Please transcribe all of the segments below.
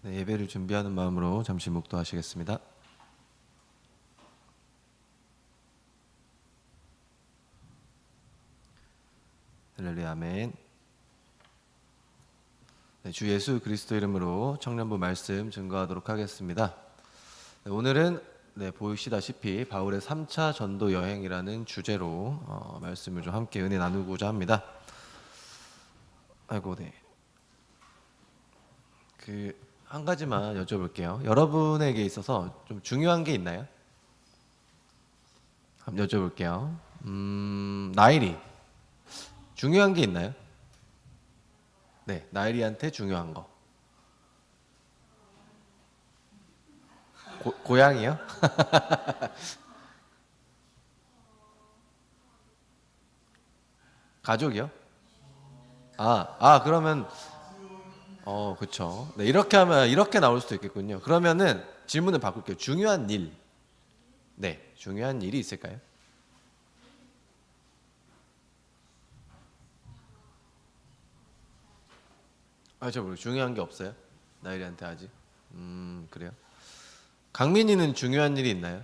네, 예배를 준비하는 마음으로 잠시 묵도하시겠습니다. 할렐루야, 아멘. 네, 주 예수 그리스도 이름으로 청년부 말씀 증거하도록 하겠습니다. 네, 오늘은 보시다시피 바울의 3차 전도 여행이라는 주제로 말씀을 좀 함께 은혜 나누고자 합니다. 한 가지만 여쭤볼게요. 여러분에게 있어서 좀 중요한 게 있나요? 한번 여쭤볼게요. 나일이 중요한 게 있나요? 네, 나일이한테 중요한 거. 고향이요? 가족이요? 그러면 그쵸. 네, 이렇게 하면 이렇게 나올 수도 있겠군요. 그러면은 질문을 바꿀게요. 중요한 일. 네, 중요한 일이 있을까요? 저 모르겠어요. 중요한 게 없어요? 나일이한테 아직? 그래요. 강민이는 중요한 일이 있나요?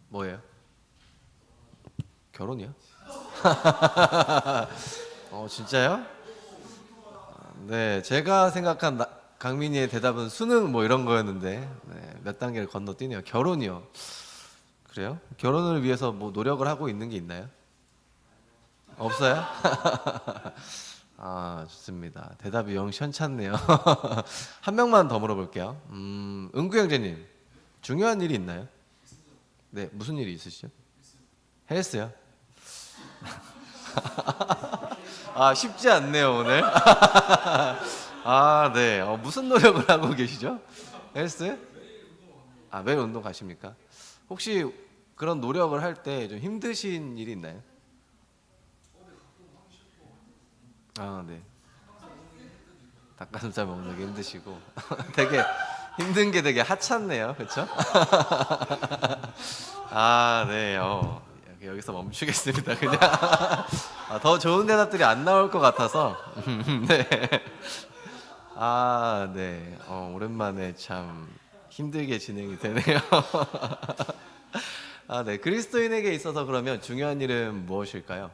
뭐예요? 결혼이요? 진짜요? 네, 제가 생각한 강민이의 대답은 수능 뭐 이런 거였는데 몇 단계를 건너뛰네요. 결혼이요. 그래요? 결혼을 위해서 뭐 노력을 하고 있는 게 있나요? 없어요? 좋습니다. 대답이 영 시원찮네요. 한 명만 더 물어볼게요. 은구 형제님, 중요한 일이 있나요? 네, 무슨 일이 있으시죠? 헬스요? 쉽지 않네요, 오늘. 네. 무슨 노력을 하고 계시죠? 헬스? 매일 운동 가십니까? 혹시 그런 노력을 할 때 좀 힘드신 일이 있나요? 네. 닭가슴살 먹는 게 힘드시고 되게 힘든 게 되게 하찮네요. 그렇죠? 네. 여기서 멈추겠습니다. 그냥 더 좋은 대답들이 안 나올 것 같아서 네. 네. 오랜만에 참 힘들게 진행이 되네요. 네. 그리스도인에게 있어서 그러면 중요한 일은 무엇일까요?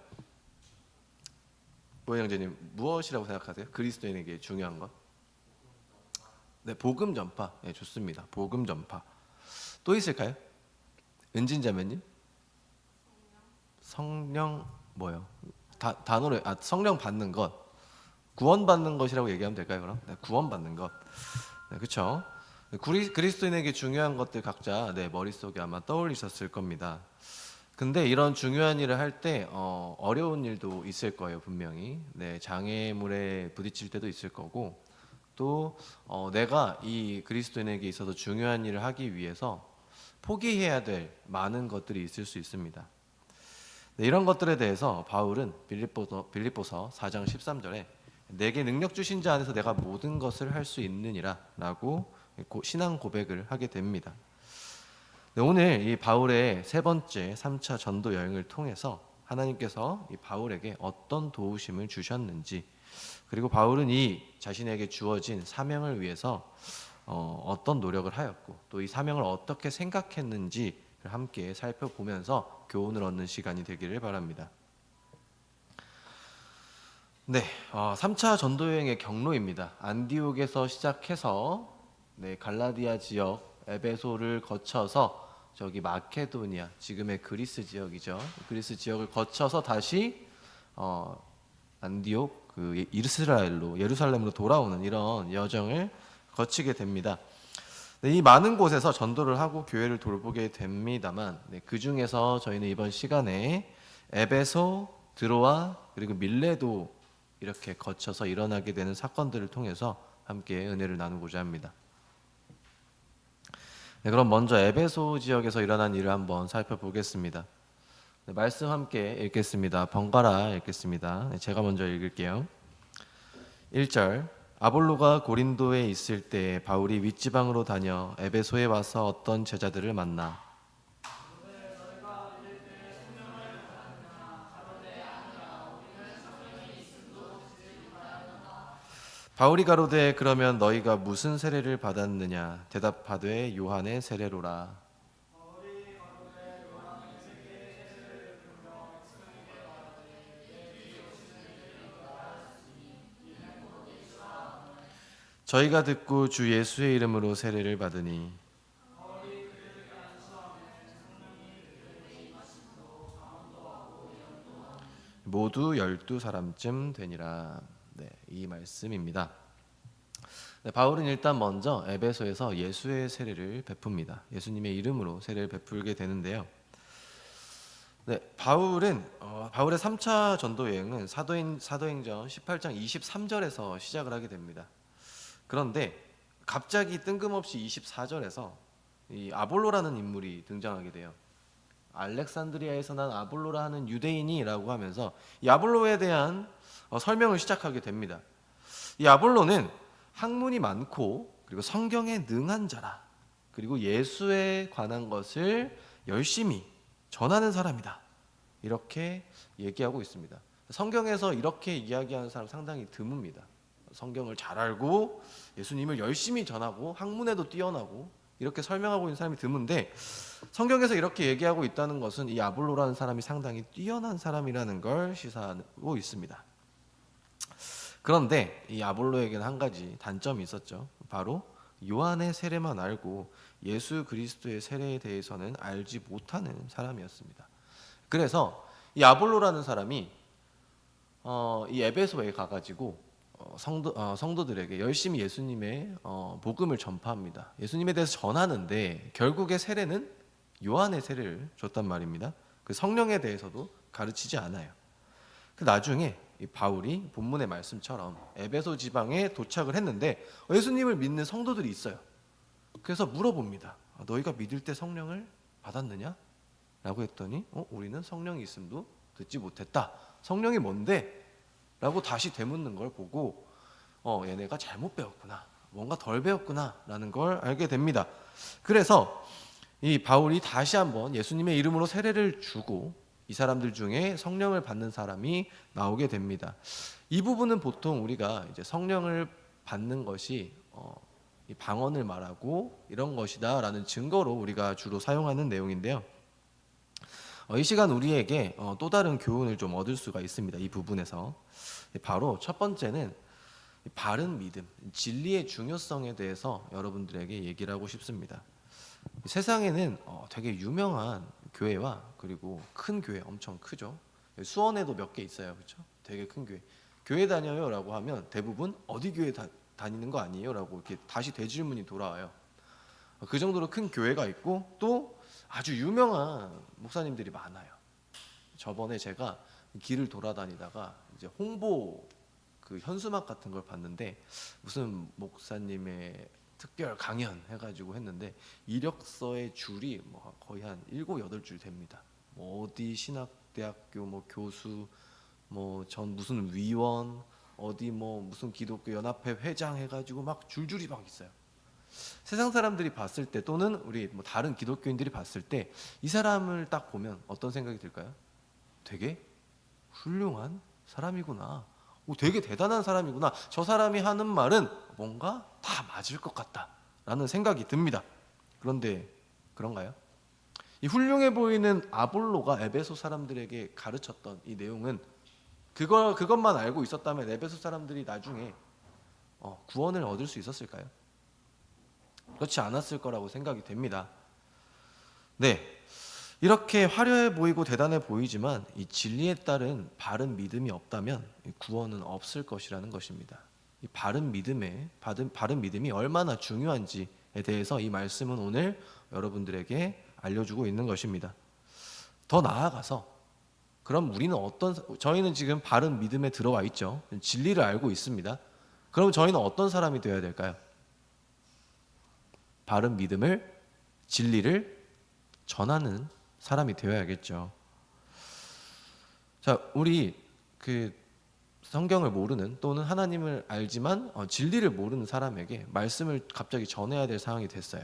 모형 형제님, 무엇이라고 생각하세요? 그리스도인에게 중요한 것? 네, 복음 전파. 네, 좋습니다. 복음 전파. 또 있을까요? 은진자매님? 성령 뭐요? 단어로 성령 받는 것, 구원 받는 것이라고 얘기하면 될까요? 그럼 구원 받는 것. 네, 그렇죠. 그리스도인에게 중요한 것들 각자 머릿속에 아마 떠올리셨을 겁니다. 근데 이런 중요한 일을 할 때 어려운 일도 있을 거예요, 분명히. 네, 장애물에 부딪힐 때도 있을 거고, 또 내가 이 그리스도인에게 있어서 중요한 일을 하기 위해서 포기해야 될 많은 것들이 있을 수 있습니다. 네, 이런 것들에 대해서 바울은 빌립보서 4장 13절에 내게 능력 주신 자 안에서 내가 모든 것을 할 수 있느니라 라고 신앙 고백을 하게 됩니다. 네, 오늘 이 바울의 세 번째 3차 전도 여행을 통해서 하나님께서 이 바울에게 어떤 도우심을 주셨는지, 그리고 바울은 이 자신에게 주어진 사명을 위해서 어떤 노력을 하였고 또 이 사명을 어떻게 생각했는지를 함께 살펴보면서 교훈을 얻는 시간이 되기를 바랍니다. 네, 3차 전도 여행의 경로입니다. 안디옥에서 시작해서 갈라디아 지역 에베소를 거쳐서 저기 마케도니아, 지금의 그리스 지역이죠. 그리스 지역을 거쳐서 다시 안디옥 이스라엘로 예루살렘으로 돌아오는 이런 여정을 거치게 됩니다. 이 많은 곳에서 전도를 하고 교회를 돌보게 됩니다만 그 중에서 저희는 이번 시간에 에베소, 드로아 그리고 밀레도 이렇게 거쳐서 일어나게 되는 사건들을 통해서 함께 은혜를 나누고자 합니다. 그럼 먼저 에베소 지역에서 일어난 일을 한번 살펴보겠습니다. 말씀 함께 읽겠습니다. 번갈아 읽겠습니다. 제가 먼저 읽을게요. 1절 아볼로가 고린도에 있을 때 바울이 윗지방으로 다녀 에베소에 와서 어떤 제자들을 만나 바울이 가로되 그러면 너희가 무슨 세례를 받았느냐 대답하되 요한의 세례로라. 저희가 듣고 주 예수의 이름으로 세례를 받으니 모두 12사람쯤 되니라. 네, 이 말씀입니다. 네, 바울은 일단 먼저 에베소에서 예수의 세례를 베풉니다. 예수님의 이름으로 세례를 베풀게 되는데요. 네, 바울의 3차 전도 여행은 사도행전 18장 23절에서 시작을 하게 됩니다. 그런데 갑자기 뜬금없이 24절에서 이 아볼로라는 인물이 등장하게 돼요. 알렉산드리아에서 난 아볼로라 하는 유대인이라고 하면서 이 아볼로에 대한 설명을 시작하게 됩니다. 이 아볼로는 학문이 많고 그리고 성경에 능한 자라. 그리고 예수에 관한 것을 열심히 전하는 사람이다. 이렇게 얘기하고 있습니다. 성경에서 이렇게 이야기하는 사람 상당히 드뭅니다. 성경을 잘 알고 예수님을 열심히 전하고 학문에도 뛰어나고 이렇게 설명하고 있는 사람이 드문데, 성경에서 이렇게 얘기하고 있다는 것은 이 아볼로라는 사람이 상당히 뛰어난 사람이라는 걸 시사하고 있습니다. 그런데 이 아볼로에게는 한 가지 단점이 있었죠. 바로 요한의 세례만 알고 예수 그리스도의 세례에 대해서는 알지 못하는 사람이었습니다. 그래서 이 아볼로라는 사람이 이 에베소에 가가지고 성도들에게 열심히 예수님의 복음을 전파합니다. 예수님에 대해서 전하는데 결국에 세례는 요한의 세례를 줬단 말입니다. 그 성령에 대해서도 가르치지 않아요. 그 나중에 이 바울이 본문의 말씀처럼 에베소 지방에 도착을 했는데 예수님을 믿는 성도들이 있어요. 그래서 물어봅니다. 너희가 믿을 때 성령을 받았느냐? 라고 했더니 우리는 성령이 있음도 듣지 못했다. 성령이 뭔데? 라고 다시 되묻는 걸 보고 얘네가 잘못 배웠구나, 뭔가 덜 배웠구나 라는 걸 알게 됩니다. 그래서 이 바울이 다시 한번 예수님의 이름으로 세례를 주고 이 사람들 중에 성령을 받는 사람이 나오게 됩니다. 이 부분은 보통 우리가 이제 성령을 받는 것이 이 방언을 말하고 이런 것이다 라는 증거로 우리가 주로 사용하는 내용인데요. 이 시간 우리에게 또 다른 교훈을 좀 얻을 수가 있습니다. 이 부분에서 바로 첫 번째는 바른 믿음, 진리의 중요성에 대해서 여러분들에게 얘기를 하고 싶습니다. 세상에는 되게 유명한 교회와 그리고 큰 교회, 엄청 크죠. 수원에도 몇 개 있어요, 그렇죠? 되게 큰 교회 다녀요라고 하면 대부분 어디 교회 다니는 거 아니에요라고 이렇게 다시 되질문이 돌아와요. 그 정도로 큰 교회가 있고 또 아주 유명한 목사님들이 많아요. 저번에 제가 길을 돌아다니다가 이제 홍보 그 현수막 같은 걸 봤는데 무슨 목사님의 특별 강연 해가지고 했는데 이력서의 줄이 뭐 거의 한 7, 8줄 됩니다. 뭐 어디 신학대학교 뭐 교수, 뭐 전 무슨 위원, 어디 뭐 무슨 기독교 연합회 회장 해가지고 막 줄줄이 막 있어요. 세상 사람들이 봤을 때 또는 우리 뭐 다른 기독교인들이 봤을 때 이 사람을 딱 보면 어떤 생각이 들까요? 되게 훌륭한 사람이구나. 되게 대단한 사람이구나. 저 사람이 하는 말은 뭔가 다 맞을 것 같다라는 생각이 듭니다. 그런데 그런가요? 이 훌륭해 보이는 아볼로가 에베소 사람들에게 가르쳤던 이 내용은 그것만 알고 있었다면 에베소 사람들이 나중에 구원을 얻을 수 있었을까요? 그렇지 않았을 거라고 생각이 됩니다. 네. 이렇게 화려해 보이고 대단해 보이지만 이 진리에 따른 바른 믿음이 없다면 구원은 없을 것이라는 것입니다. 이 바른 믿음이 얼마나 중요한지에 대해서 이 말씀은 오늘 여러분들에게 알려주고 있는 것입니다. 더 나아가서 그럼 저희는 지금 바른 믿음에 들어와 있죠. 진리를 알고 있습니다. 그럼 저희는 어떤 사람이 되어야 될까요? 바른 믿음을, 진리를 전하는 사람이 되어야겠죠. 자, 우리 그 성경을 모르는 또는 하나님을 알지만 진리를 모르는 사람에게 말씀을 갑자기 전해야 될 상황이 됐어요.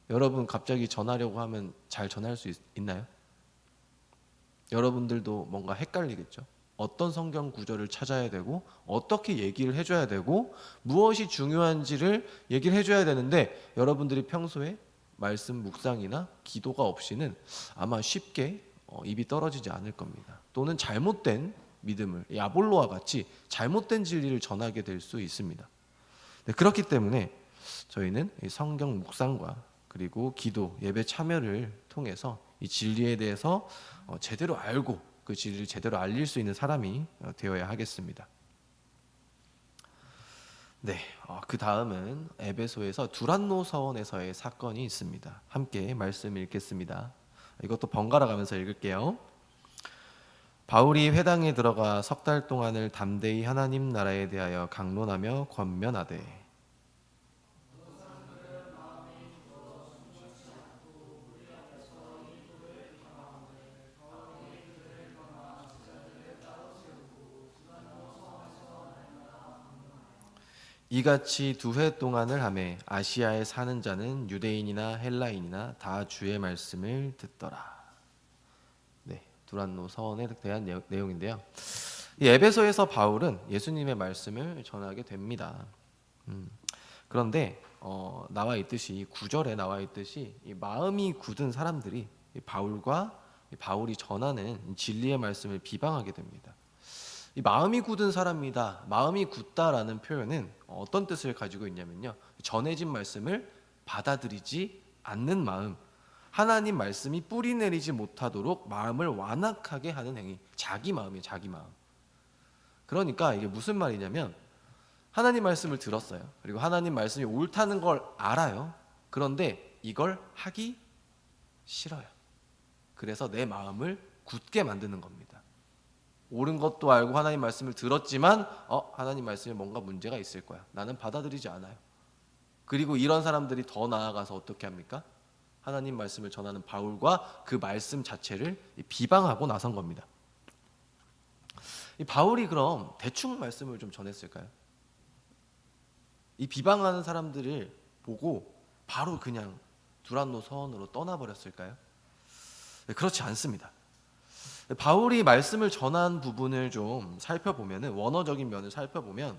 여러분 갑자기 전하려고 하면 잘 전할 수 있나요? 여러분들도 뭔가 헷갈리겠죠. 어떤 성경 구절을 찾아야 되고 어떻게 얘기를 해줘야 되고 무엇이 중요한지를 얘기를 해줘야 되는데 여러분들이 평소에 말씀 묵상이나 기도가 없이는 아마 쉽게 입이 떨어지지 않을 겁니다. 또는 잘못된 믿음을 아볼로와 같이 잘못된 진리를 전하게 될 수 있습니다. 네, 그렇기 때문에 저희는 이 성경 묵상과 그리고 기도, 예배 참여를 통해서 이 진리에 대해서 제대로 알고 그 진리를 제대로 알릴 수 있는 사람이 되어야 하겠습니다. 네, 그 다음은 에베소에서 두란노 서원에서의 사건이 있습니다. 함께 말씀 읽겠습니다. 이것도 번갈아 가면서 읽을게요. 바울이 회당에 들어가 석 달 동안을 담대히 하나님 나라에 대하여 강론하며 권면하되 이같이 2회 동안을 하매 아시아에 사는 자는 유대인이나 헬라인이나 다 주의 말씀을 듣더라. 네, 두란노 서원에 대한 내용인데요. 이 에베소에서 바울은 예수님의 말씀을 전하게 됩니다. 그런데 나와 있듯이 9절에 나와 있듯이 이 마음이 굳은 사람들이 바울이 전하는 진리의 말씀을 비방하게 됩니다. 이 마음이 굳은 사람이다, 마음이 굳다라는 표현은 어떤 뜻을 가지고 있냐면요, 전해진 말씀을 받아들이지 않는 마음, 하나님 말씀이 뿌리 내리지 못하도록 마음을 완악하게 하는 행위, 자기 마음이에요, 자기 마음. 그러니까 이게 무슨 말이냐면 하나님 말씀을 들었어요. 그리고 하나님 말씀이 옳다는 걸 알아요. 그런데 이걸 하기 싫어요. 그래서 내 마음을 굳게 만드는 겁니다. 옳은 것도 알고 하나님 말씀을 들었지만 하나님 말씀에 뭔가 문제가 있을 거야. 나는 받아들이지 않아요. 그리고 이런 사람들이 더 나아가서 어떻게 합니까? 하나님 말씀을 전하는 바울과 그 말씀 자체를 비방하고 나선 겁니다. 이 바울이 그럼 대충 말씀을 좀 전했을까요? 이 비방하는 사람들을 보고 바로 그냥 두란노 서원으로 떠나버렸을까요? 네, 그렇지 않습니다. 바울이 말씀을 전한 부분을 좀 살펴보면, 원어적인 면을 살펴보면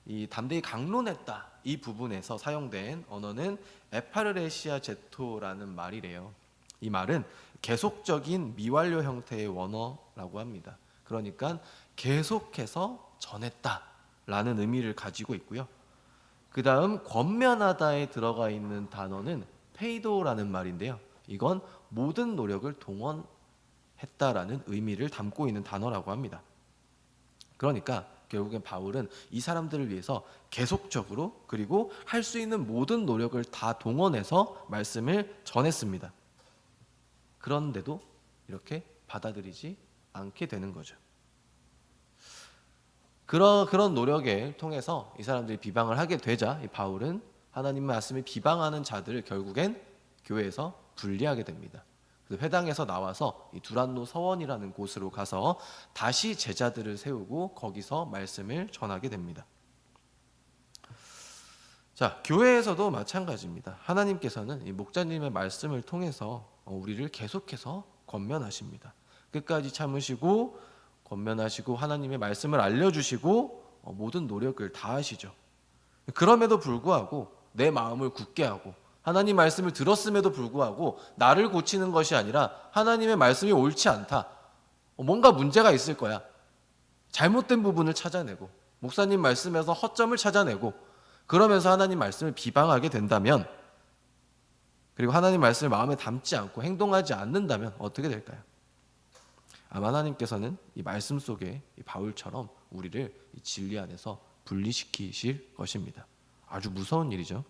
이 담대히 강론했다 이 부분에서 사용된 언어는 에파르레시아 제토라는 말이래요. 이 말은 계속적인 미완료 형태의 원어라고 합니다. 그러니까 계속해서 전했다라는 의미를 가지고 있고요. 그 다음 권면하다에 들어가 있는 단어는 페이도라는 말인데요. 이건 모든 노력을 동원했다라는 의미를 담고 있는 단어라고 합니다. 그러니까 결국엔 바울은 이 사람들을 위해서 계속적으로 그리고 할 수 있는 모든 노력을 다 동원해서 말씀을 전했습니다. 그런데도 이렇게 받아들이지 않게 되는 거죠. 그런 노력을 통해서 이 사람들이 비방을 하게 되자 이 바울은 하나님 말씀을 비방하는 자들을 결국엔 교회에서 분리하게 됩니다. 그래서 회당에서 나와서 이 두란노 서원이라는 곳으로 가서 다시 제자들을 세우고 거기서 말씀을 전하게 됩니다. 자, 교회에서도 마찬가지입니다. 하나님께서는 이 목자님의 말씀을 통해서 우리를 계속해서 권면하십니다. 끝까지 참으시고 권면하시고 하나님의 말씀을 알려주시고 모든 노력을 다하시죠. 그럼에도 불구하고 내 마음을 굳게 하고 하나님 말씀을 들었음에도 불구하고 나를 고치는 것이 아니라 하나님의 말씀이 옳지 않다, 뭔가 문제가 있을 거야, 잘못된 부분을 찾아내고 목사님 말씀에서 허점을 찾아내고 그러면서 하나님 말씀을 비방하게 된다면, 그리고 하나님 말씀을 마음에 담지 않고 행동하지 않는다면 어떻게 될까요? 아마 하나님께서는 이 말씀 속에 이 바울처럼 우리를 이 진리 안에서 분리시키실 것입니다. 아주 무서운 일이죠.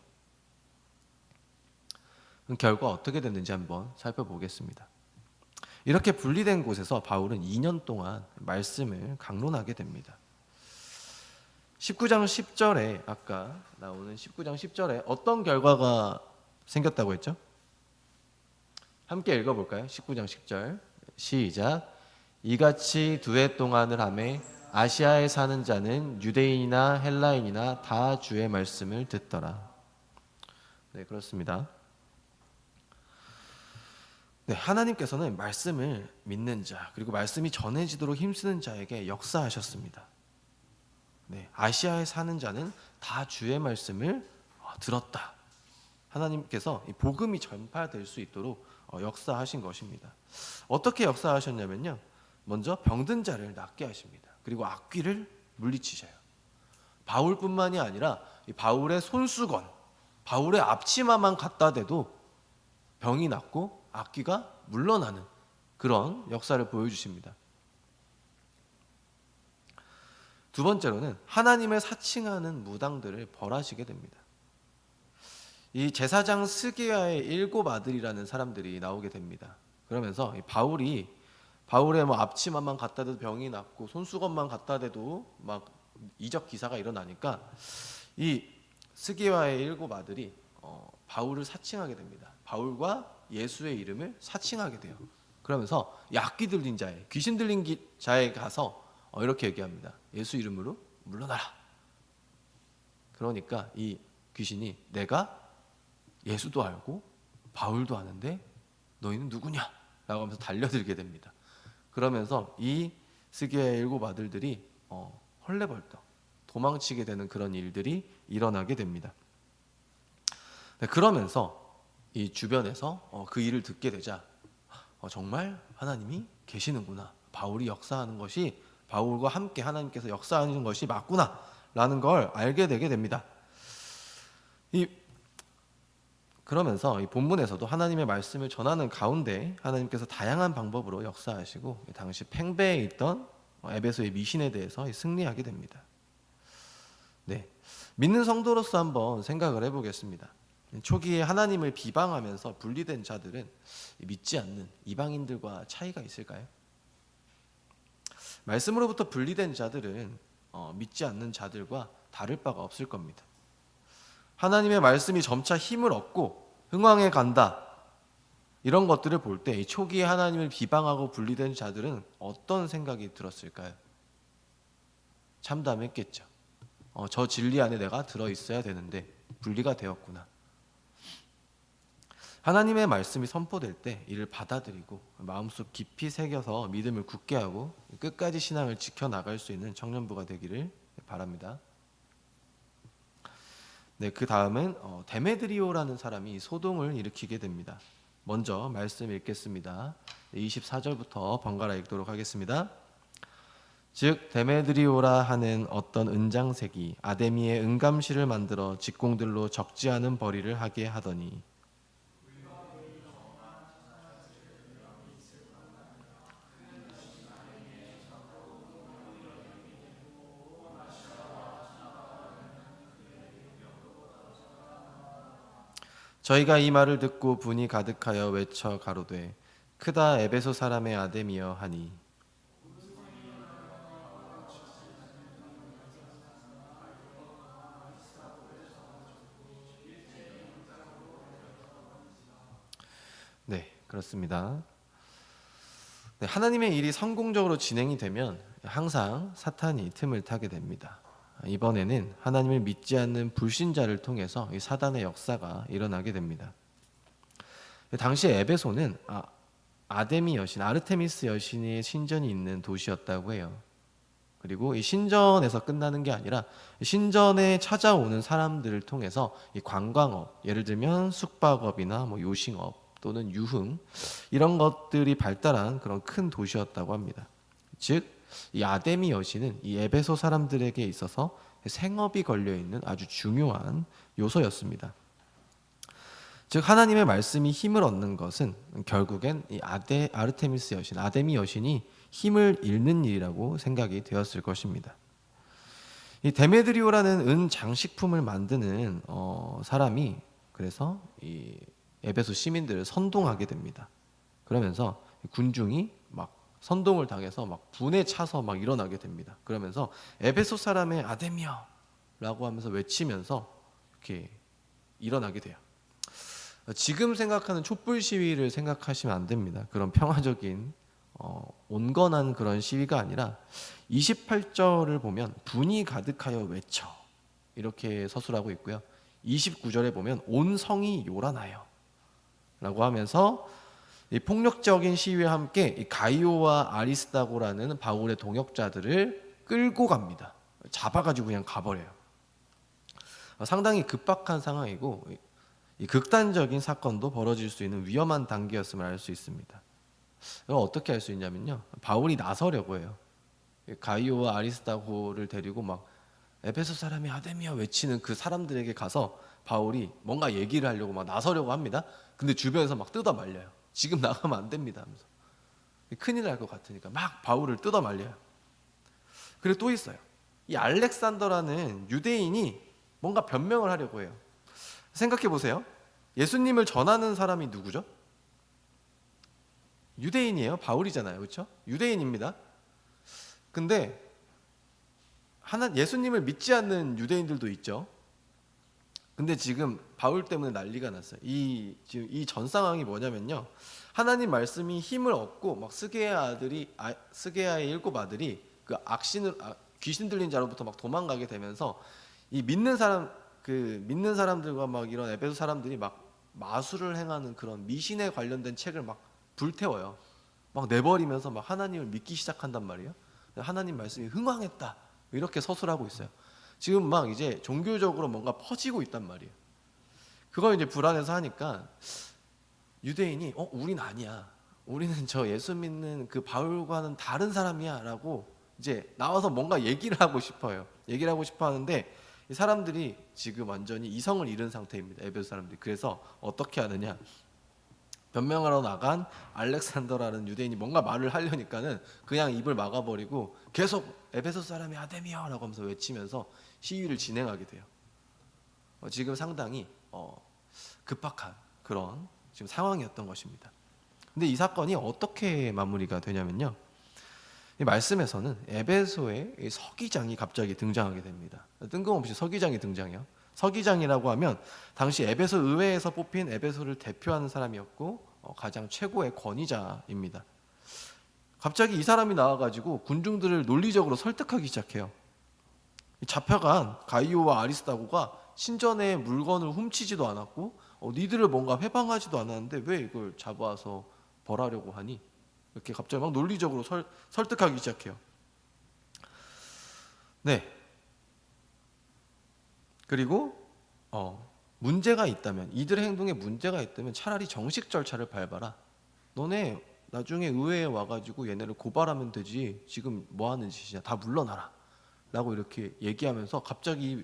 그럼 결과 어떻게 됐는지 한번 살펴보겠습니다. 이렇게 분리된 곳에서 바울은 2년 동안 말씀을 강론하게 됩니다. 19장 10절에 아까 나오는 19장 10절에 어떤 결과가 생겼다고 했죠? 함께 읽어볼까요? 19장 10절 시작. 이같이 2해 동안을 하매 아시아에 사는 자는 유대인이나 헬라인이나 다 주의 말씀을 듣더라. 네, 그렇습니다. 네, 하나님께서는 말씀을 믿는 자, 그리고 말씀이 전해지도록 힘쓰는 자에게 역사하셨습니다. 네, 아시아에 사는 자는 다 주의 말씀을 들었다. 하나님께서 이 복음이 전파될 수 있도록 역사하신 것입니다. 어떻게 역사하셨냐면요, 먼저 병든 자를 낫게 하십니다. 그리고 악귀를 물리치셔요. 바울뿐만이 아니라 이 바울의 손수건, 바울의 앞치마만 갖다 대도 병이 낫고 악귀가 물러나는 그런 역사를 보여주십니다. 두 번째로는 하나님을 사칭하는 무당들을 벌하시게 됩니다. 이 제사장 스기야의 7 아들이라는 사람들이 나오게 됩니다. 그러면서 바울의 뭐 앞치마만 갖다 대도 병이 낫고 손수건만 갖다 대도 막 이적 기사가 일어나니까 이 스기야의 7 아들이 바울을 사칭하게 됩니다. 바울과 예수의 이름을 사칭하게 돼요. 그러면서 악귀 들린 자에, 귀신 들린 자에 가서 이렇게 얘기합니다. 예수 이름으로 물러나라. 그러니까 이 귀신이 내가 예수도 알고 바울도 아는데 너희는 누구냐? 라고 하면서 달려들게 됩니다. 그러면서 이 스기야의 7 아들들이 헐레벌떡 도망치게 되는 그런 일들이 일어나게 됩니다. 네, 그러면서 이 주변에서 그 일을 듣게 되자 정말 하나님이 계시는구나. 바울이 역사하는 것이, 바울과 함께 하나님께서 역사하는 것이 맞구나 라는 걸 알게 되게 됩니다. 그러면서 이 본문에서도 하나님의 말씀을 전하는 가운데 하나님께서 다양한 방법으로 역사하시고 당시 팽배해 있던 에베소의 미신에 대해서 승리하게 됩니다. 네, 믿는 성도로서 한번 생각을 해보겠습니다. 초기에 하나님을 비방하면서 분리된 자들은 믿지 않는 이방인들과 차이가 있을까요? 말씀으로부터 분리된 자들은 믿지 않는 자들과 다를 바가 없을 겁니다. 하나님의 말씀이 점차 힘을 얻고 흥왕해 간다, 이런 것들을 볼 때 초기에 하나님을 비방하고 분리된 자들은 어떤 생각이 들었을까요? 참담했겠죠. 저 진리 안에 내가 들어있어야 되는데 분리가 되었구나. 하나님의 말씀이 선포될 때 이를 받아들이고 마음속 깊이 새겨서 믿음을 굳게 하고 끝까지 신앙을 지켜나갈 수 있는 청년부가 되기를 바랍니다. 네, 그 다음은 데메드리오라는 사람이 소동을 일으키게 됩니다. 먼저 말씀 읽겠습니다. 24절부터 번갈아 읽도록 하겠습니다. 즉 데메드리오라 하는 어떤 은장색이 아데미의 은감실을 만들어 직공들로 적지 않은 벌이를 하게 하더니 저희가 이 말을 듣고 분이 가득하여 외쳐 가로되 크다 에베소 사람의 아데미여 하니 네, 그렇습니다. 네, 하나님의 일이 성공적으로 진행이 되면 항상 사탄이 틈을 타게 됩니다. 이번에는 하나님을 믿지 않는 불신자를 통해서 이 사단의 역사가 일어나게 됩니다. 당시 에베소는 아데미 여신, 아르테미스 여신의 신전이 있는 도시였다고 해요. 그리고 이 신전에서 끝나는 게 아니라 신전에 찾아오는 사람들을 통해서 이 관광업, 예를 들면 숙박업이나 뭐 요식업 또는 유흥, 이런 것들이 발달한 그런 큰 도시였다고 합니다. 즉 이 아데미 여신은 이 에베소 사람들에게 있어서 생업이 걸려 있는 아주 중요한 요소였습니다. 즉 하나님의 말씀이 힘을 얻는 것은 결국엔 이 아르테미스 여신, 아데미 여신이 힘을 잃는 일이라고 생각이 되었을 것입니다. 이 데메드리오라는 은 장식품을 만드는 사람이 그래서 이 에베소 시민들을 선동하게 됩니다. 그러면서 군중이 막 선동을 당해서 막 분에 차서 막 일어나게 됩니다. 그러면서 에베소 사람의 아데미여라고 하면서 외치면서 이렇게 일어나게 돼요. 지금 생각하는 촛불 시위를 생각하시면 안 됩니다. 그런 평화적인 온건한 그런 시위가 아니라 28절을 보면 분이 가득하여 외쳐 이렇게 서술하고 있고요. 29절에 보면 온 성이 요란하여 라고 하면서 이 폭력적인 시위와 함께 이 가이오와 아리스다고라는 바울의 동역자들을 끌고 갑니다. 잡아가지고 그냥 가버려요. 상당히 급박한 상황이고 이 극단적인 사건도 벌어질 수 있는 위험한 단계였음을 알 수 있습니다. 이걸 어떻게 알 수 있냐면요, 바울이 나서려고 해요. 가이오와 아리스다고를 데리고 막 에베소 사람이 아데미아 외치는 그 사람들에게 가서 바울이 뭔가 얘기를 하려고 막 나서려고 합니다. 근데 주변에서 막 뜯어 말려요. 지금 나가면 안 됩니다 하면서. 큰일 날 것 같으니까 막 바울을 뜯어 말려요. 그리고 또 있어요. 이 알렉산더라는 유대인이 뭔가 변명을 하려고 해요. 생각해 보세요. 예수님을 전하는 사람이 누구죠? 유대인이에요. 바울이잖아요. 그렇죠? 유대인입니다. 근데 예수님을 믿지 않는 유대인들도 있죠. 근데 지금 바울 때문에 난리가 났어요. 지금 이 전 상황이 뭐냐면요, 하나님 말씀이 힘을 얻고 막 스게야의 7 아들이 그 귀신 들린 자로부터 막 도망가게 되면서 이 믿는 사람들과 막 이런 에베소 사람들이 막 마술을 행하는 그런 미신에 관련된 책을 막 불태워요. 막 내버리면서 막 하나님을 믿기 시작한단 말이에요. 하나님 말씀이 흥황했다 이렇게 서술하고 있어요. 지금 막 이제 종교적으로 뭔가 퍼지고 있단 말이에요. 그걸 이제 불안해서 하니까 유대인이 우린 아니야, 우리는 저 예수 믿는 그 바울과는 다른 사람이야 라고 이제 나와서 뭔가 얘기를 하고 싶어요. 얘기를 하고 싶어 하는데 이 사람들이 지금 완전히 이성을 잃은 상태입니다. 에베소 사람들이. 그래서 어떻게 하느냐, 변명하러 나간 알렉산더라는 유대인이 뭔가 말을 하려니까는 그냥 입을 막아버리고 계속 에베소 사람이 아데미아라고 하면서 외치면서 시위를 진행하게 돼요. 지금 상당히 급박한 그런 지금 상황이었던 것입니다. 근데 이 사건이 어떻게 마무리가 되냐면요, 이 말씀에서는 에베소에 서기장이 갑자기 등장하게 됩니다. 뜬금없이 서기장이 등장해요. 서기장이라고 하면 당시 에베소 의회에서 뽑힌 에베소를 대표하는 사람이었고 가장 최고의 권위자입니다. 갑자기 이 사람이 나와가지고 군중들을 논리적으로 설득하기 시작해요. 잡혀간 가이오와 아리스다고가 신전의 물건을 훔치지도 않았고 니들을 뭔가 회방하지도 않았는데 왜 이걸 잡아서 벌하려고 하니? 이렇게 갑자기 막 논리적으로 설득하기 시작해요. 네. 그리고 문제가 있다면, 이들의 행동에 문제가 있다면 차라리 정식 절차를 밟아라. 너네 나중에 의회에 와가지고 얘네를 고발하면 되지, 지금 뭐 하는 짓이냐, 다 물러나라 라고 이렇게 얘기하면서 갑자기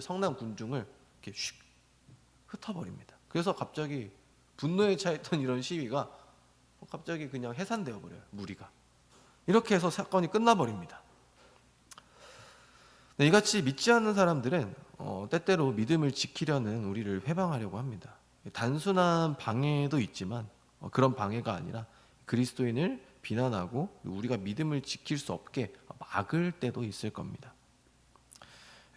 성난 군중을 이렇게 슉 흩어버립니다. 그래서 갑자기 분노에 차있던 이런 시위가 갑자기 그냥 해산되어 버려요. 무리가. 이렇게 해서 사건이 끝나버립니다. 네, 이같이 믿지 않는 사람들은 때때로 믿음을 지키려는 우리를 회방하려고 합니다. 단순한 방해도 있지만 그런 방해가 아니라 그리스도인을 비난하고 우리가 믿음을 지킬 수 없게 막을 때도 있을 겁니다.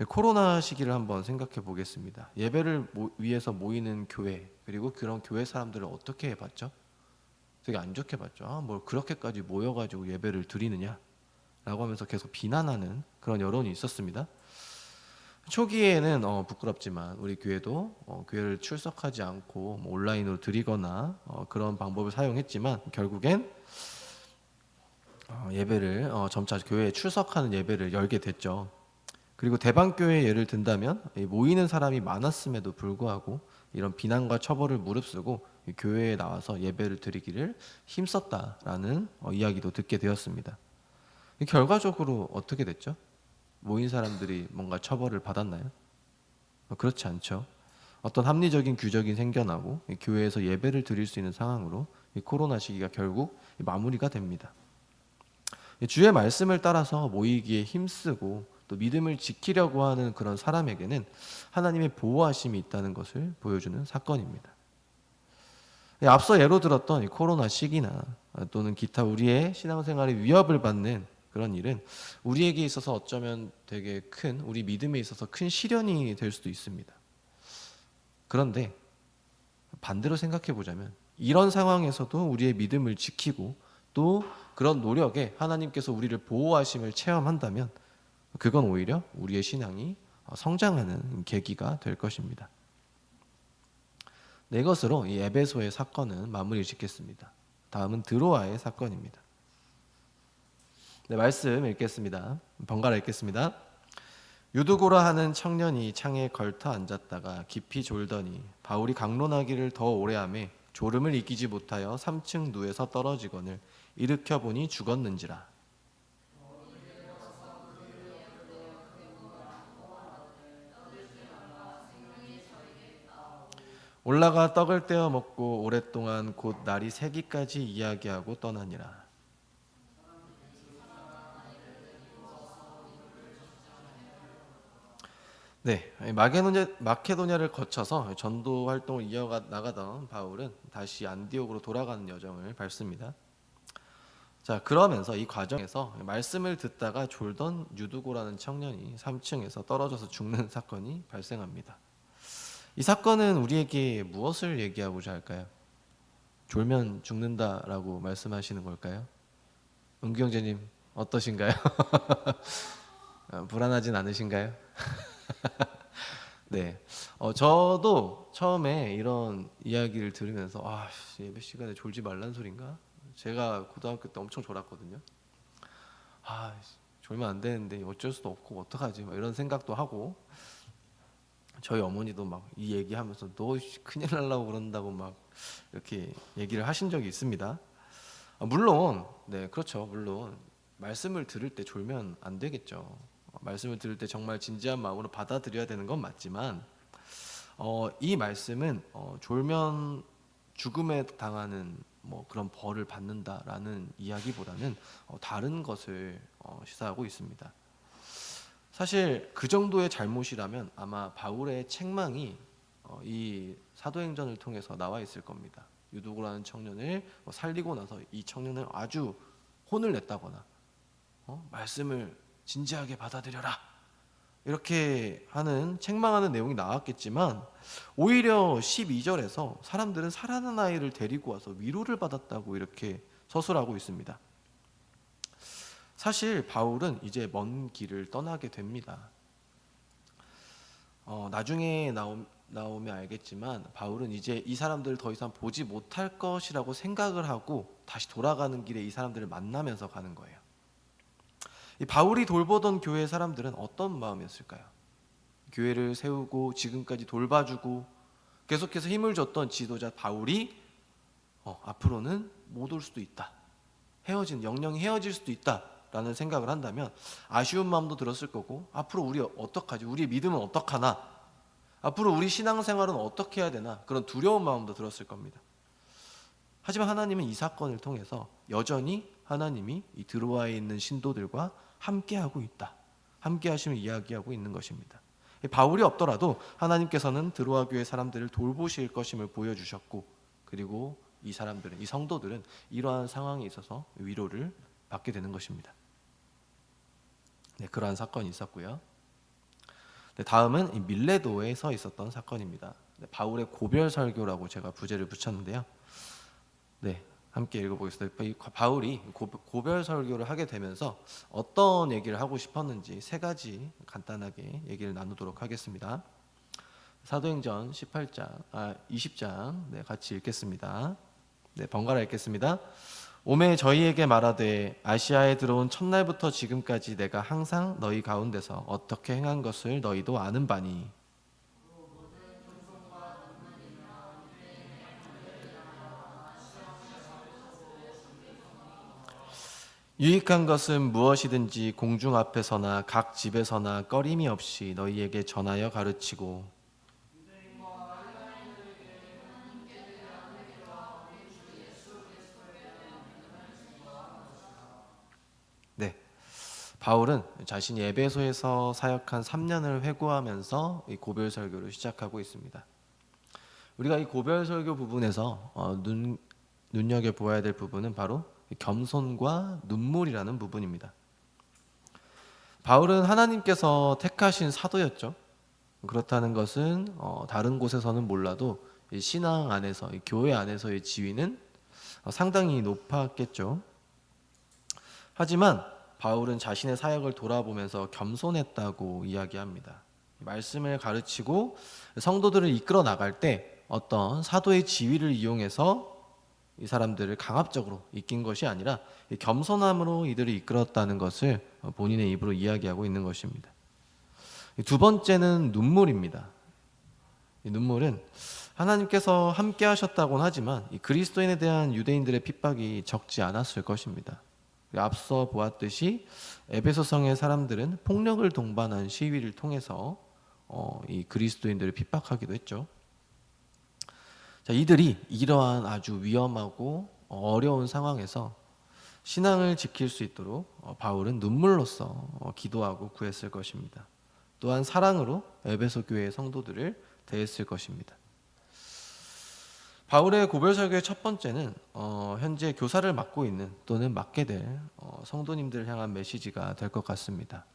코로나 시기를 한번 생각해 보겠습니다. 예배를 위해서 모이는 교회, 그리고 그런 교회 사람들을 어떻게 봤죠? 되게 안 좋게 봤죠. 뭘 그렇게까지 모여가지고 예배를 드리느냐 라고 하면서 계속 비난하는 그런 여론이 있었습니다. 초기에는 부끄럽지만 우리 교회도 교회를 출석하지 않고 온라인으로 드리거나 그런 방법을 사용했지만 결국엔 예배를 점차 교회에 출석하는 예배를 열게 됐죠. 그리고 대방교회 예를 든다면 모이는 사람이 많았음에도 불구하고 이런 비난과 처벌을 무릅쓰고 교회에 나와서 예배를 드리기를 힘썼다라는 이야기도 듣게 되었습니다. 결과적으로 어떻게 됐죠? 모인 사람들이 뭔가 처벌을 받았나요? 그렇지 않죠. 어떤 합리적인 규정이 생겨나고 교회에서 예배를 드릴 수 있는 상황으로 이 코로나 시기가 결국 마무리가 됩니다. 주의 말씀을 따라서 모이기에 힘쓰고 또 믿음을 지키려고 하는 그런 사람에게는 하나님의 보호하심이 있다는 것을 보여주는 사건입니다. 앞서 예로 들었던 이 코로나 시기나 또는 기타 우리의 신앙생활에 위협을 받는 그런 일은 우리에게 있어서 어쩌면 되게 큰, 우리 믿음에 있어서 큰 시련이 될 수도 있습니다. 그런데 반대로 생각해 보자면 이런 상황에서도 우리의 믿음을 지키고 또 그런 노력에 하나님께서 우리를 보호하심을 체험한다면 그건 오히려 우리의 신앙이 성장하는 계기가 될 것입니다. 네, 이것으로 이 에베소의 사건은 마무리 짓겠습니다. 다음은 드로아의 사건입니다. 네, 말씀 읽겠습니다. 번갈아 읽겠습니다. 유두고라 하는 청년이 창에 걸터 앉았다가 깊이 졸더니 바울이 강론하기를 더 오래하매 졸음을 이기지 못하여 3층 누에서 떨어지거늘 일으켜 보니 죽었는지라. 올라가 떡을 떼어 먹고 오랫동안 곧 날이 새기까지 이야기하고 떠나니라. 네, 마케도냐를 거쳐서 전도 활동을 이어가 나가던 바울은 다시 안디옥으로 돌아가는 여정을 밟습니다. 자, 그러면서 이 과정에서 말씀을 듣다가 졸던 유두고라는 청년이 3층에서 떨어져서 죽는 사건이 발생합니다. 이 사건은 우리에게 무엇을 얘기하고자 할까요? 졸면 죽는다라고 말씀하시는 걸까요? 은규 형제님 어떠신가요? 불안하진 않으신가요? 네, 저도 처음에 이런 이야기를 들으면서 예배 시간에 졸지 말란 소린가? 제가 고등학교 때 엄청 졸았거든요. 졸면 안 되는데 어쩔 수도 없고 어떡하지? 막 이런 생각도 하고 저희 어머니도 막 이 얘기하면서 너 큰일 날라고 그런다고 막 이렇게 얘기를 하신 적이 있습니다. 물론 네, 그렇죠. 물론 말씀을 들을 때 졸면 안 되겠죠. 말씀을 들을 때 정말 진지한 마음으로 받아들여야 되는 건 맞지만 이 말씀은 졸면 죽음에 당하는 뭐 그런 벌을 받는다라는 이야기보다는 다른 것을 시사하고 있습니다. 사실 그 정도의 잘못이라면 아마 바울의 책망이 이 사도행전을 통해서 나와 있을 겁니다. 유두고라는 청년을 살리고 나서 이 청년을 아주 혼을 냈다거나 말씀을 진지하게 받아들여라 이렇게 하는 책망하는 내용이 나왔겠지만 오히려 12절에서 사람들은 살아난 아이를 데리고 와서 위로를 받았다고 이렇게 서술하고 있습니다. 사실 바울은 이제 먼 길을 떠나게 됩니다. 나중에 나오면 알겠지만 바울은 이제 이 사람들을 더 이상 보지 못할 것이라고 생각을 하고 다시 돌아가는 길에 이 사람들을 만나면서 가는 거예요. 이 바울이 돌보던 교회 사람들은 어떤 마음이었을까요? 교회를 세우고 지금까지 돌봐주고 계속해서 힘을 줬던 지도자 바울이 앞으로는 못 올 수도 있다. 영영이 헤어질 수도 있다라는 생각을 한다면 아쉬운 마음도 들었을 거고 앞으로 우리 어떡하지? 우리의 믿음은 어떡하나? 앞으로 우리 신앙생활은 어떻게 해야 되나? 그런 두려운 마음도 들었을 겁니다. 하지만 하나님은 이 사건을 통해서 여전히 하나님이 이 드로아에 있는 신도들과 함께하고 있다. 함께하심을 이야기하고 있는 것입니다. 바울이 없더라도 하나님께서는 드로아 교회 사람들을 돌보실 것임을 보여주셨고 그리고 이 성도들은 이러한 상황에 있어서 위로를 받게 되는 것입니다. 네, 그러한 사건이 있었고요. 네, 다음은 이 밀레도에서 있었던 사건입니다. 네, 바울의 고별 설교라고 제가 부제를 붙였는데요. 네, 함께 읽어보겠습니다. 바울이 고별 설교를 하게 되면서 어떤 얘기를 하고 싶었는지 세 가지 간단하게 얘기를 나누도록 하겠습니다. 사도행전 20장 네, 같이 읽겠습니다. 네, 번갈아 읽겠습니다. 오매 저희에게 말하되 아시아에 들어온 첫날부터 지금까지 내가 항상 너희 가운데서 어떻게 행한 것을 너희도 아는 바니 유익한 것은 무엇이든지 공중 앞에서나 각 집에서나 꺼림이 없이 너희에게 전하여 가르치고 네, 바울은 자신이 에베소에서 사역한 3년을 회고하면서 이 고별 설교를 시작하고 있습니다. 우리가 이 고별 설교 부분에서 눈여겨보아야 될 부분은 바로 겸손과 눈물이라는 부분입니다. 바울은 하나님께서 택하신 사도였죠. 그렇다는 것은 다른 곳에서는 몰라도 이 신앙 안에서, 이 교회 안에서의 지위는 상당히 높았겠죠. 하지만 바울은 자신의 사역을 돌아보면서 겸손했다고 이야기합니다. 말씀을 가르치고 성도들을 이끌어 나갈 때 어떤 사도의 지위를 이용해서 이 사람들을 강압적으로 이끈 것이 아니라 겸손함으로 이들을 이끌었다는 것을 본인의 입으로 이야기하고 있는 것입니다. 두 번째는 눈물입니다. 이 눈물은 하나님께서 함께 하셨다고는 하지만 이 그리스도인에 대한 유대인들의 핍박이 적지 않았을 것입니다. 앞서 보았듯이 에베소 성의 사람들은 폭력을 동반한 시위를 통해서 이 그리스도인들을 핍박하기도 했죠. 자, 이들이 이러한 아주 위험하고 어려운 상황에서 신앙을 지킬 수 있도록 바울은 눈물로써 기도하고 구했을 것입니다. 또한 사랑으로 에베소 교회의 성도들을 대했을 것입니다. 바울의 고별설교의 첫 번째는 현재 교사를 맡고 있는 또는 맡게 될 성도님들을 향한 메시지가 될 것 같습니다.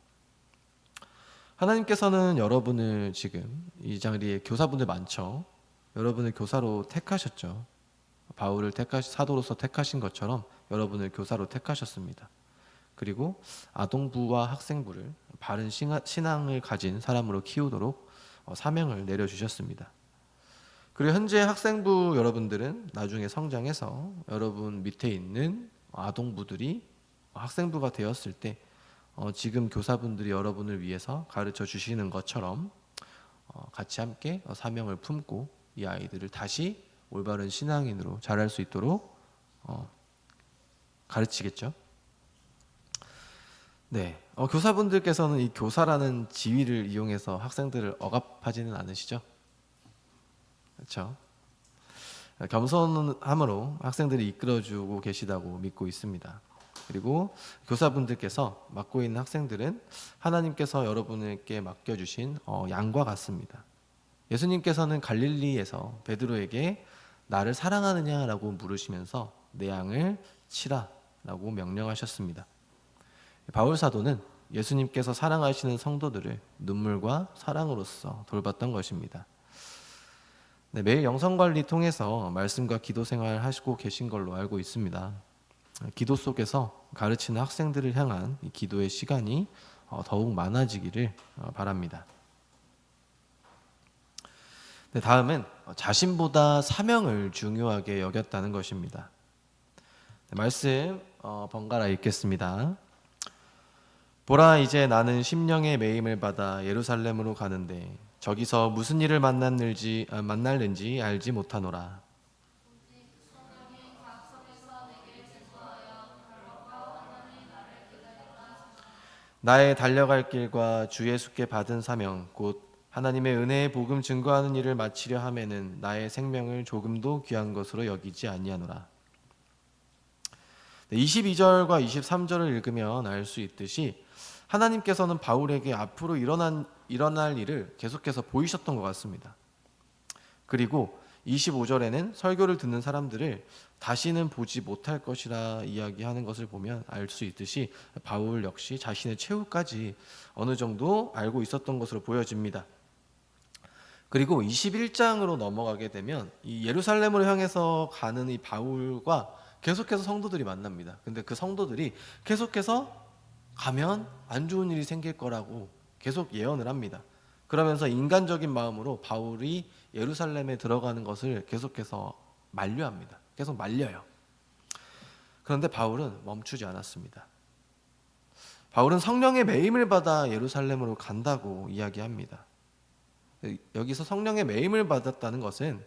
하나님께서는 여러분을 지금 이 자리에 교사분들 많죠. 여러분을 교사로 택하셨죠. 바울을 사도로서 택하신 것처럼 여러분을 교사로 택하셨습니다. 그리고 아동부와 학생부를 바른 신앙을 가진 사람으로 키우도록 사명을 내려주셨습니다. 그리고 현재 학생부 여러분들은 나중에 성장해서 여러분 밑에 있는 아동부들이 학생부가 되었을 때 지금 교사분들이 여러분을 위해서 가르쳐 주시는 것처럼 같이 함께 사명을 품고 이 아이들을 다시 올바른 신앙인으로 자랄 수 있도록 가르치겠죠. 네, 교사분들께서는 이 교사라는 지위를 이용해서 학생들을 억압하지는 않으시죠? 그렇죠? 겸손함으로 학생들이 이끌어주고 계시다고 믿고 있습니다. 그리고 교사분들께서 맡고 있는 학생들은 하나님께서 여러분에게 맡겨주신 양과 같습니다. 예수님께서는 갈릴리에서 베드로에게 나를 사랑하느냐라고 물으시면서 내 양을 치라라고 명령하셨습니다. 바울 사도는 예수님께서 사랑하시는 성도들을 눈물과 사랑으로써 돌봤던 것입니다. 네, 매일 영성관리 통해서 말씀과 기도 생활 하시고 계신 걸로 알고 있습니다. 기도 속에서 가르치는 학생들을 향한 이 기도의 시간이 더욱 많아지기를 바랍니다. 네, 다음은 자신보다 사명을 중요하게 여겼다는 것입니다. 네, 말씀 번갈아 읽겠습니다. 보라, 이제 나는 심령의 매임을 받아 예루살렘으로 가는데 저기서 무슨 일을 만날는지 알지 못하노라. 나의 달려갈 길과 주 예수께 받은 사명 곧 하나님의 은혜의 복음 증거하는 일을 마치려 하면은 나의 생명을 조금도 귀한 것으로 여기지 아니하노라. 22절과 23절을 읽으면 알 수 있듯이 하나님께서는 바울에게 앞으로 일어날 일을 계속해서 보이셨던 것 같습니다. 그리고 25절에는 설교를 듣는 사람들을 다시는 보지 못할 것이라 이야기하는 것을 보면 알 수 있듯이 바울 역시 자신의 최후까지 어느 정도 알고 있었던 것으로 보여집니다. 그리고 21장으로 넘어가게 되면 이 예루살렘으로 향해서 가는 이 바울과 계속해서 성도들이 만납니다. 근데 그 성도들이 계속해서 가면 안 좋은 일이 생길 거라고 계속 예언을 합니다. 그러면서 인간적인 마음으로 바울이 예루살렘에 들어가는 것을 계속해서 만류합니다. 계속 말려요. 그런데 바울은 멈추지 않았습니다. 바울은 성령의 매임을 받아 예루살렘으로 간다고 이야기합니다. 여기서 성령의 매임을 받았다는 것은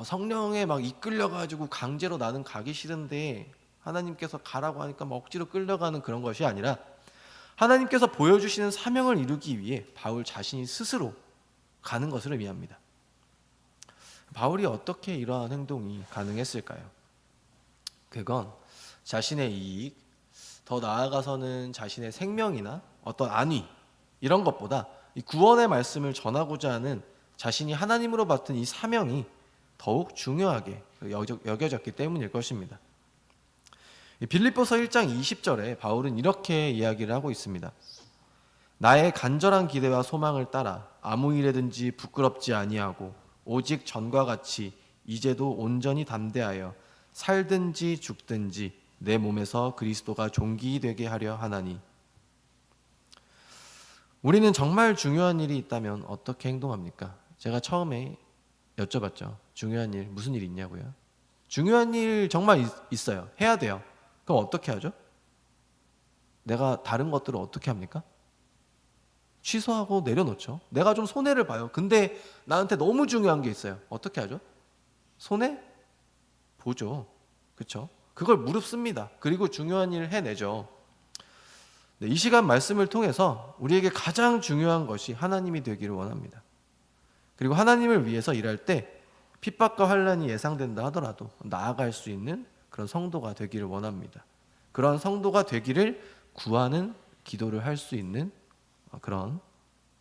성령에 막 이끌려가지고 강제로 나는 가기 싫은데 하나님께서 가라고 하니까 막 억지로 끌려가는 그런 것이 아니라 하나님께서 보여주시는 사명을 이루기 위해 바울 자신이 스스로 가는 것을 의미합니다. 바울이 어떻게 이러한 행동이 가능했을까요? 그건 자신의 이익, 더 나아가서는 자신의 생명이나 어떤 안위 이런 것보다 이 구원의 말씀을 전하고자 하는 자신이 하나님으로 맡은 이 사명이 더욱 중요하게 여겨졌기 때문일 것입니다. 빌립보서 1장 20절에 바울은 이렇게 이야기를 하고 있습니다. 나의 간절한 기대와 소망을 따라 아무 일에든지 부끄럽지 아니하고 오직 전과 같이 이제도 온전히 담대하여 살든지 죽든지 내 몸에서 그리스도가 존귀되게 하려 하나니. 우리는 정말 중요한 일이 있다면 어떻게 행동합니까? 제가 처음에 여쭤봤죠. 중요한 일, 무슨 일 있냐고요. 중요한 일 정말 있어요. 해야 돼요. 그럼 어떻게 하죠? 내가 다른 것들을 어떻게 합니까? 취소하고 내려놓죠. 내가 좀 손해를 봐요. 근데 나한테 너무 중요한 게 있어요. 어떻게 하죠? 손해? 보죠. 그렇죠? 그걸 무릅씁니다. 그리고 중요한 일을 해내죠. 네, 이 시간 말씀을 통해서 우리에게 가장 중요한 것이 하나님이 되기를 원합니다. 그리고 하나님을 위해서 일할 때 핍박과 환난이 예상된다 하더라도 나아갈 수 있는 그런 성도가 되기를 원합니다. 그런 성도가 되기를 구하는 기도를 할 수 있는 그런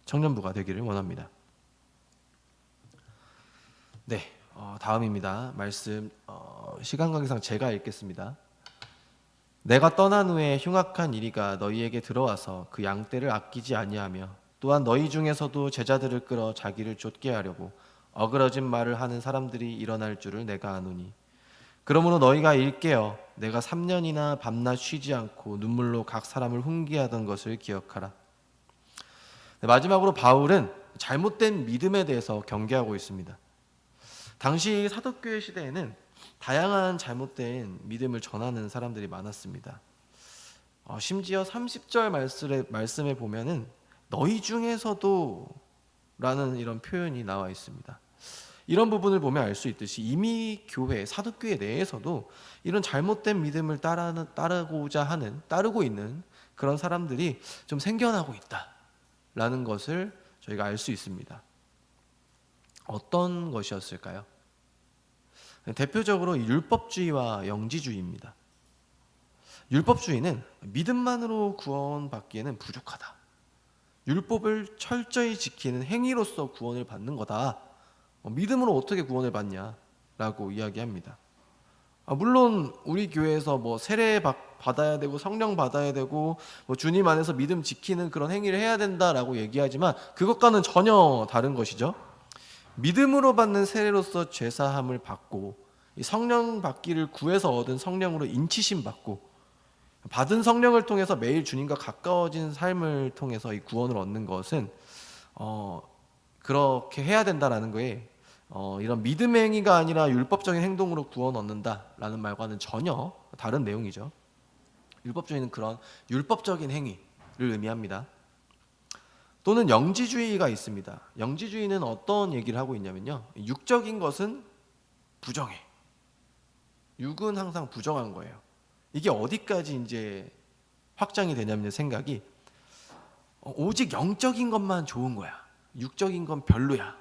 청년부가 되기를 원합니다. 네, 다음입니다. 말씀 시간 관계상 제가 읽겠습니다. 내가 떠난 후에 흉악한 이리가 너희에게 들어와서 그 양떼를 아끼지 아니하며 또한 너희 중에서도 제자들을 끌어 자기를 쫓게 하려고 어그러진 말을 하는 사람들이 일어날 줄을 내가 아노니 그러므로 너희가 일깨어 내가 3년이나 밤낮 쉬지 않고 눈물로 각 사람을 훈계하던 것을 기억하라. 네, 마지막으로 바울은 잘못된 믿음에 대해서 경계하고 있습니다. 당시 사도교회 시대에는 다양한 잘못된 믿음을 전하는 사람들이 많았습니다. 심지어 30절 말씀에 보면은 너희 중에서도 라는 이런 표현이 나와 있습니다. 이런 부분을 보면 알 수 있듯이 이미 교회, 사도교회 내에서도 이런 잘못된 믿음을 따르고 있는 그런 사람들이 좀 생겨나고 있다라는 것을 저희가 알 수 있습니다. 어떤 것이었을까요? 대표적으로 율법주의와 영지주의입니다. 율법주의는 믿음만으로 구원받기에는 부족하다. 율법을 철저히 지키는 행위로서 구원을 받는 거다. 믿음으로 어떻게 구원을 받냐라고 이야기합니다. 물론 우리 교회에서 뭐 세례 받아야 되고 성령 받아야 되고 뭐 주님 안에서 믿음 지키는 그런 행위를 해야 된다라고 얘기하지만 그것과는 전혀 다른 것이죠. 믿음으로 받는 세례로서 죄사함을 받고 이 성령 받기를 구해서 얻은 성령으로 인치심 받고 받은 성령을 통해서 매일 주님과 가까워진 삶을 통해서 이 구원을 얻는 것은 그렇게 해야 된다라는 거에 이런 믿음 행위가 아니라 율법적인 행동으로 구원 얻는다라는 말과는 전혀 다른 내용이죠. 율법주의는 그런 율법적인 행위를 의미합니다. 또는 영지주의가 있습니다. 영지주의는 어떤 얘기를 하고 있냐면요. 육적인 것은 부정해. 육은 항상 부정한 거예요. 이게 어디까지 이제 확장이 되냐면 생각이 오직 영적인 것만 좋은 거야. 육적인 건 별로야.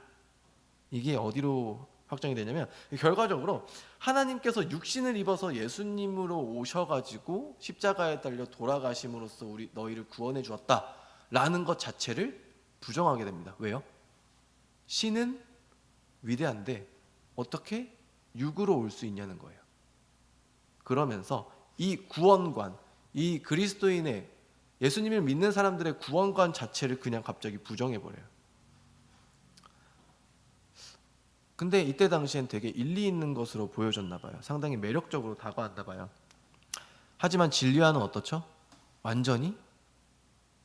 이게 어디로 확장이 되냐면 결과적으로 하나님께서 육신을 입어서 예수님으로 오셔가지고 십자가에 달려 돌아가심으로써 너희를 구원해 주었다라는 것 자체를 부정하게 됩니다. 왜요? 신은 위대한데 어떻게 육으로 올 수 있냐는 거예요. 그러면서 이 구원관, 이 그리스도인의 예수님을 믿는 사람들의 구원관 자체를 그냥 갑자기 부정해버려요. 근데 이때 당시엔 되게 일리 있는 것으로 보여졌나 봐요. 상당히 매력적으로 다가왔나 봐요. 하지만 진리와는 어떻죠? 완전히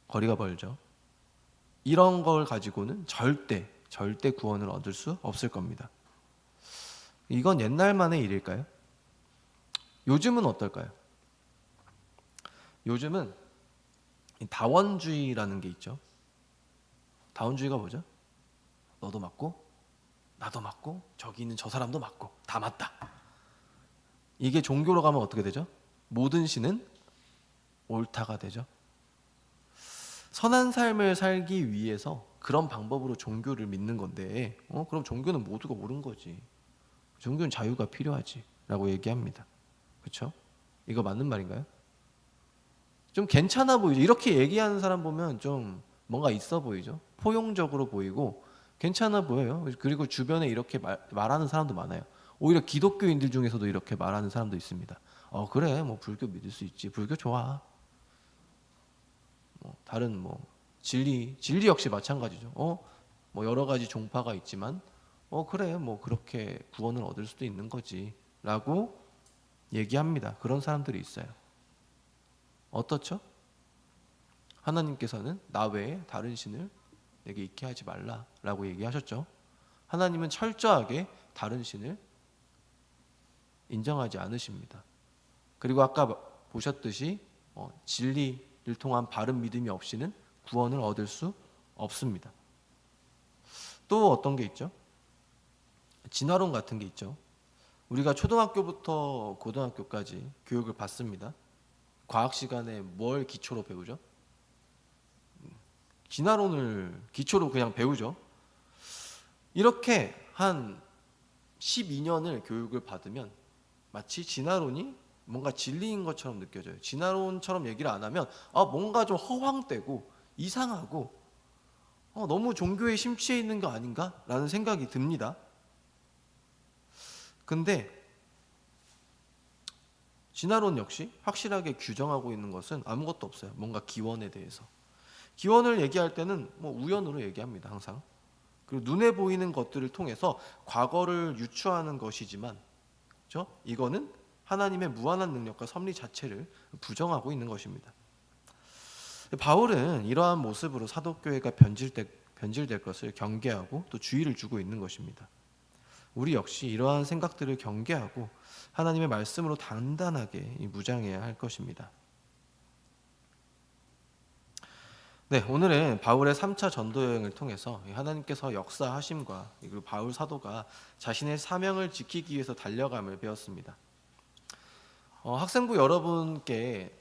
거리가 멀죠. 이런 걸 가지고는 절대 구원을 얻을 수 없을 겁니다. 이건 옛날만의 일일까요? 요즘은 어떨까요? 요즘은 다원주의라는 게 있죠. 다원주의가 뭐죠? 너도 맞고 나도 맞고 저기 있는 저 사람도 맞고 다 맞다. 이게 종교로 가면 어떻게 되죠? 모든 신은 옳다가 되죠. 선한 삶을 살기 위해서 그런 방법으로 종교를 믿는 건데 그럼 종교는 모두가 옳은 거지. 종교는 자유가 필요하지 라고 얘기합니다. 그렇죠? 이거 맞는 말인가요? 좀 괜찮아 보이죠. 이렇게 얘기하는 사람 보면 좀 뭔가 있어 보이죠. 포용적으로 보이고 괜찮아 보여요. 그리고 주변에 이렇게 말하는 사람도 많아요. 오히려 기독교인들 중에서도 이렇게 말하는 사람도 있습니다. 그래 뭐 불교 믿을 수 있지. 불교 좋아. 뭐 다른 뭐 진리 역시 마찬가지죠. 뭐 여러 가지 종파가 있지만 그래 뭐 그렇게 구원을 얻을 수도 있는 거지라고 얘기합니다. 그런 사람들이 있어요. 어떻죠? 하나님께서는 나 외에 다른 신을 내게 있게 하지 말라라고 얘기하셨죠. 하나님은 철저하게 다른 신을 인정하지 않으십니다. 그리고 아까 보셨듯이 진리를 통한 바른 믿음이 없이는 구원을 얻을 수 없습니다. 또 어떤 게 있죠? 진화론 같은 게 있죠. 우리가 초등학교부터 고등학교까지 교육을 받습니다. 과학 시간에 뭘 기초로 배우죠? 진화론을 기초로 그냥 배우죠. 이렇게 한 12년을 교육을 받으면 마치 진화론이 뭔가 진리인 것처럼 느껴져요. 진화론처럼 얘기를 안 하면 뭔가 좀 허황되고 이상하고 너무 종교에 심취해 있는 거 아닌가? 라는 생각이 듭니다. 근데 진화론 역시 확실하게 규정하고 있는 것은 아무것도 없어요. 뭔가 기원에 대해서. 기원을 얘기할 때는 우연으로 얘기합니다. 항상. 그리고 눈에 보이는 것들을 통해서 과거를 유추하는 것이지만, 그렇죠? 이거는 하나님의 무한한 능력과 섭리 자체를 부정하고 있는 것입니다. 바울은 이러한 모습으로 사도교회가 변질될 것을 경계하고 또 주의를 주고 있는 것입니다. 우리 역시 이러한 생각들을 경계하고 하나님의 말씀으로 단단하게 무장해야 할 것입니다. 네, 오늘은 바울의 3차 전도 여행을 통해서 하나님께서 역사하심과 그리고 바울 사도가 자신의 사명을 지키기 위해서 달려감을 배웠습니다. 학생부 여러분께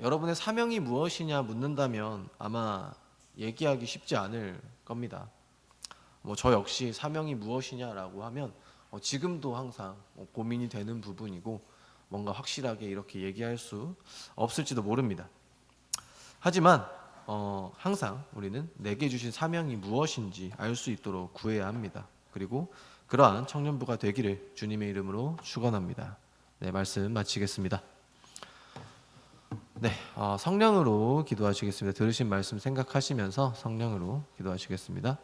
여러분의 사명이 무엇이냐 묻는다면 아마 얘기하기 쉽지 않을 겁니다. 저 역시 사명이 무엇이냐라고 하면 지금도 항상 고민이 되는 부분이고 뭔가 확실하게 이렇게 얘기할 수 없을지도 모릅니다. 하지만 항상 우리는 내게 주신 사명이 무엇인지 알 수 있도록 구해야 합니다. 그리고 그러한 청년부가 되기를 주님의 이름으로 축원합니다. 네, 말씀 마치겠습니다. 네, 성령으로 기도하시겠습니다. 들으신 말씀 생각하시면서 성령으로 기도하시겠습니다.